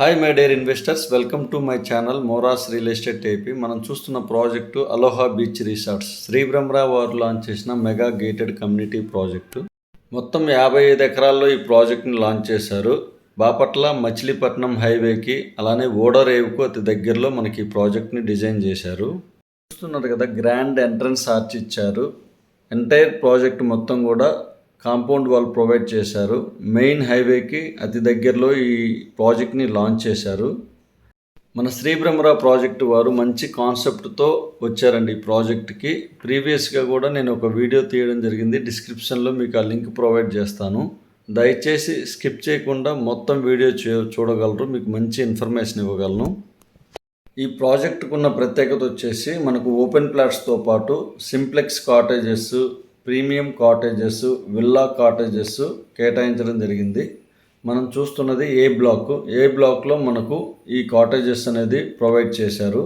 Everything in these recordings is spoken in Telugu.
Hi my dear investors, welcome to my channel Moras real estate AP. మనం చూస్తున్న project Aloha Beach Resorts Shri Brahmarao వారు లాంచ్ చేసిన మెగా గేటెడ్ కమ్యూనిటీ ప్రాజెక్టు. మొత్తం 55 ఎకరాల్లో ఈ ప్రాజెక్ట్ని లాంచ్ చేశారు. బాపట్ల మచిలీపట్నం హైవేకి అలానే ఓడరేవుకు అతి దగ్గరలో మనకి ఈ ప్రాజెక్ట్ని డిజైన్ చేశారు. చూస్తున్నారు కదా, గ్రాండ్ ఎంట్రన్స్ ఆర్చ్ ఇచ్చారు. ఎంటైర్ ప్రాజెక్ట్ మొత్తం కూడా కాంపౌండ్ వాల్ ప్రొవైడ్ చేశారు. మెయిన్ హైవేకి అతి దగ్గరలో ఈ ప్రాజెక్ట్ని లాంచ్ చేశారు. మన శ్రీ బ్రహ్మరావు ప్రాజెక్టు వారు మంచి కాన్సెప్ట్తో వచ్చారండి ఈ ప్రాజెక్ట్కి. ప్రీవియస్గా కూడా నేను ఒక వీడియో తీయడం జరిగింది. డిస్క్రిప్షన్లో మీకు ఆ లింక్ ప్రొవైడ్ చేస్తాను. దయచేసి స్కిప్ చేయకుండా మొత్తం వీడియో చూడగలరు. మీకు మంచి ఇన్ఫర్మేషన్ ఇవ్వగలను. ఈ ప్రాజెక్టుకు ఉన్న ప్రత్యేకత వచ్చేసి మనకు ఓపెన్ ప్లాట్స్తో పాటు simplex cottages, premium cottages, villa cottages కేటాయించడం జరిగింది. మనం చూస్తున్నది ఏ బ్లాక్. ఏ బ్లాక్లో మనకు ఈ కాటేజెస్ అనేది ప్రొవైడ్ చేశారు.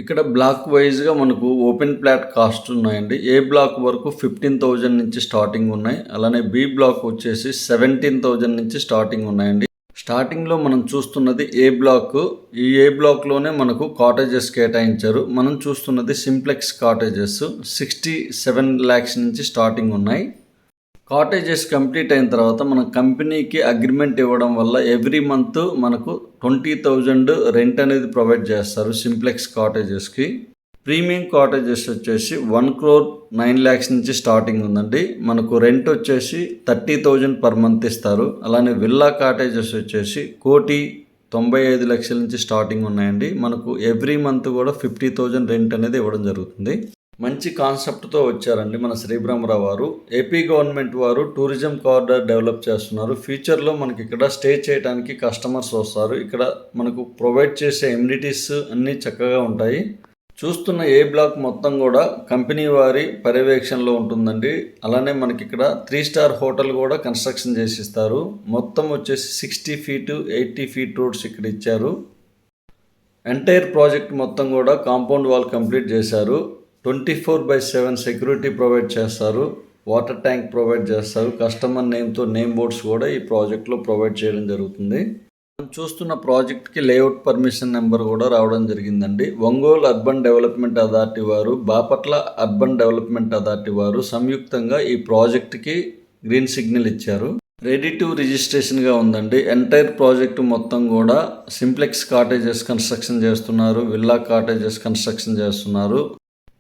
ఇక్కడ బ్లాక్ వైజ్గా మనకు ఓపెన్ ప్లాట్ కాస్ట్ ఉన్నాయండి. ఏ బ్లాక్ వరకు 15,000 నుంచి స్టార్టింగ్ ఉన్నాయి. అలానే బి బ్లాక్ వచ్చేసి 17,000 నుంచి స్టార్టింగ్ ఉన్నాయండి. స్టార్టింగ్లో మనం చూస్తున్నది ఏ బ్లాక్. ఈ ఏ బ్లాక్లోనే మనకు కాటేజెస్ కేటాయించారు. మనం చూస్తున్నది సింప్లెక్స్ కాటేజెస్ 67 lakhs నుంచి స్టార్టింగ్ ఉన్నాయి. కాటేజెస్ కంప్లీట్ అయిన తర్వాత మన కంపెనీకి అగ్రిమెంట్ ఇవ్వడం వల్ల ఎవ్రీ మంత్ మనకు 20,000 రెంట్ అనేది ప్రొవైడ్ చేస్తారు సింప్లెక్స్ కాటేజెస్కి. ప్రీమియం కాటేజెస్ వచ్చేసి 1,09 lakhs నుంచి స్టార్టింగ్ ఉందండి. మనకు రెంట్ వచ్చేసి 30,000 per month ఇస్తారు. అలానే విల్లా కాటేజెస్ వచ్చేసి 1,95,00,000 నుంచి స్టార్టింగ్ ఉన్నాయండి. మనకు ఎవ్రీ మంత్ కూడా 50,000 రెంట్ అనేది ఇవ్వడం జరుగుతుంది. మంచి కాన్సెప్ట్తో వచ్చారండి మన శ్రీ బ్రహ్మరావు వారు. ఏపీ గవర్నమెంట్ వారు టూరిజం కారిడార్ డెవలప్ చేస్తున్నారు. ఫ్యూచర్లో మనకి ఇక్కడ స్టే చేయడానికి కస్టమర్స్ వస్తారు. ఇక్కడ మనకు ప్రొవైడ్ చేసే ఎమ్యూనిటీస్ అన్నీ చక్కగా ఉంటాయి. చూస్తున్న ఏ బ్లాక్ మొత్తం కూడా కంపెనీ వారి పర్యవేక్షణలో ఉంటుందండి. అలానే మనకి ఇక్కడ 3 star హోటల్ కూడా కన్స్ట్రక్షన్ చేసిస్తారు. మొత్తం వచ్చేసి 60 feet 80 feet రోడ్స్ ఇక్కడ ఇచ్చారు. ఎంటైర్ ప్రాజెక్ట్ మొత్తం కూడా కాంపౌండ్ వాల్ కంప్లీట్ చేశారు. 24/7 సెక్యూరిటీ ప్రొవైడ్ చేస్తారు. వాటర్ ట్యాంక్ ప్రొవైడ్ చేస్తారు. కస్టమర్ నేమ్తో నేమ్ బోర్డ్స్ కూడా ఈ ప్రాజెక్ట్లో ప్రొవైడ్ చేయడం జరుగుతుంది. చూస్తున్న ప్రాజెక్ట్కి లేఅవుట్ పర్మిషన్ నెంబర్ కూడా రావడం జరిగిందండి. ఒంగోలు అర్బన్ డెవలప్మెంట్ అథారిటీ వారు, బాపట్ల అర్బన్ డెవలప్మెంట్ అథారిటీ వారు సంయుక్తంగా ఈ ప్రాజెక్ట్కి గ్రీన్ సిగ్నల్ ఇచ్చారు. రెడీ టు రిజిస్ట్రేషన్గా ఉందండి. ఎంటైర్ ప్రాజెక్టు మొత్తం కూడా సింప్లెక్స్ కాటేజెస్ కన్స్ట్రక్షన్ చేస్తున్నారు. విల్లా కాటేజెస్ కన్స్ట్రక్షన్ చేస్తున్నారు.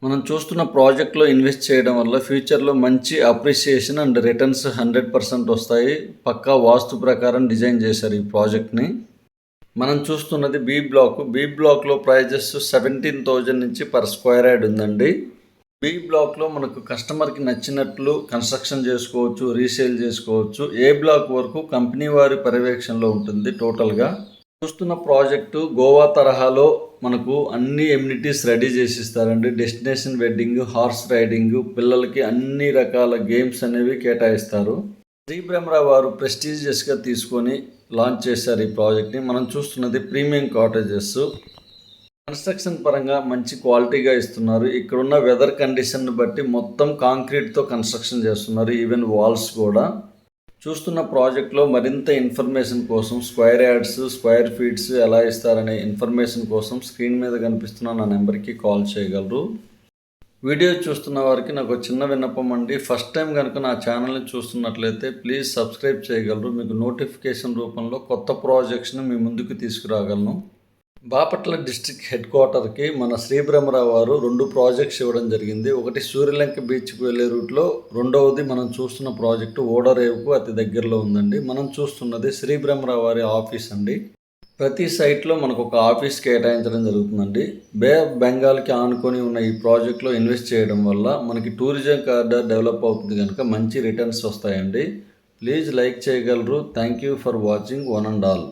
మనం చూస్తున్న ప్రాజెక్ట్లో ఇన్వెస్ట్ చేయడం వల్ల ఫ్యూచర్లో మంచి అప్రిసియేషన్ అండ్ రిటర్న్స్ 100% వస్తాయి. పక్కా వాస్తు ప్రకారం డిజైన్ చేశారు ఈ ప్రాజెక్ట్ని. మనం చూస్తున్నది బి బ్లాక్. బి బ్లాక్లో ప్రైజెస్ 17,000 నుంచి per square yard ఉందండి. బి బ్లాక్లో మనకు కస్టమర్కి నచ్చినట్లు కన్స్ట్రక్షన్ చేసుకోవచ్చు, రీసేల్ చేసుకోవచ్చు. ఏ బ్లాక్ వరకు కంపెనీ వారి పర్యవేక్షణలో ఉంటుంది. టోటల్గా చూస్తున్న ప్రాజెక్టు గోవా తరహాలో మనకు అన్ని ఎమ్యూనిటీస్ రెడీ చేసి ఇస్తారండి. డెస్టినేషన్ వెడ్డింగ్, హార్స్ రైడింగ్, పిల్లలకి అన్ని రకాల గేమ్స్ అనేవి కేటాయిస్తారు. శ్రీ బ్రహ్మరావు వారు ప్రెస్టీజియస్గా తీసుకొని లాంచ్ చేశారు ఈ ప్రాజెక్ట్ని. మనం చూస్తున్నది ప్రీమియం కాటేజెస్. కన్స్ట్రక్షన్ పరంగా మంచి క్వాలిటీగా ఇస్తున్నారు. ఇక్కడున్న వెదర్ కండిషన్ని బట్టి మొత్తం కాంక్రీట్తో కన్స్ట్రక్షన్ చేస్తున్నారు. ఈవెన్ వాల్స్ కూడా. చూస్తున్న ప్రాజెక్ట్లో మరింత ఇన్ఫర్మేషన్ కోసం స్క్వేర్ యార్డ్స్, స్క్వేర్ ఫీట్స్ ఎలా ఇస్తారనే ఇన్ఫర్మేషన్ కోసం స్క్రీన్ మీద కనిపిస్తున్న నా నెంబర్కి కాల్ చేయగలరు. వీడియో చూస్తున్న వారికి నాకు చిన్న విన్నపం అండి. ఫస్ట్ టైం కనుక నా ఛానల్ని చూస్తున్నట్లయితే ప్లీజ్ సబ్స్క్రైబ్ చేయగలరు. మీకు నోటిఫికేషన్ రూపంలో కొత్త ప్రాజెక్ట్స్ని మీ ముందుకు తీసుకురాగలను. బాపట్ల డిస్ట్రిక్ట్ హెడ్ క్వార్టర్కి మన శ్రీ బ్రహ్మరావు వారు 2 ప్రాజెక్ట్స్ ఇవ్వడం జరిగింది. ఒకటి సూర్యలంక బీచ్కి వెళ్ళే రూట్లో, రెండవది మనం చూస్తున్న ప్రాజెక్టు ఓడరేవుకు అతి దగ్గరలో ఉందండి. మనం చూస్తున్నది శ్రీ బ్రహ్మరావు వారి ఆఫీస్ అండి. ప్రతి సైట్లో మనకు ఒక ఆఫీస్ కేటాయించడం జరుగుతుందండి. బే ఆఫ్ బెంగాల్కి ఆనుకొని ఉన్న ఈ ప్రాజెక్ట్లో ఇన్వెస్ట్ చేయడం వల్ల మనకి టూరిజం కారిడార్ డెవలప్ అవుతుంది కనుక మంచి రిటర్న్స్ వస్తాయండి. ప్లీజ్ లైక్ చేయగలరు. Thank you for watching one and all.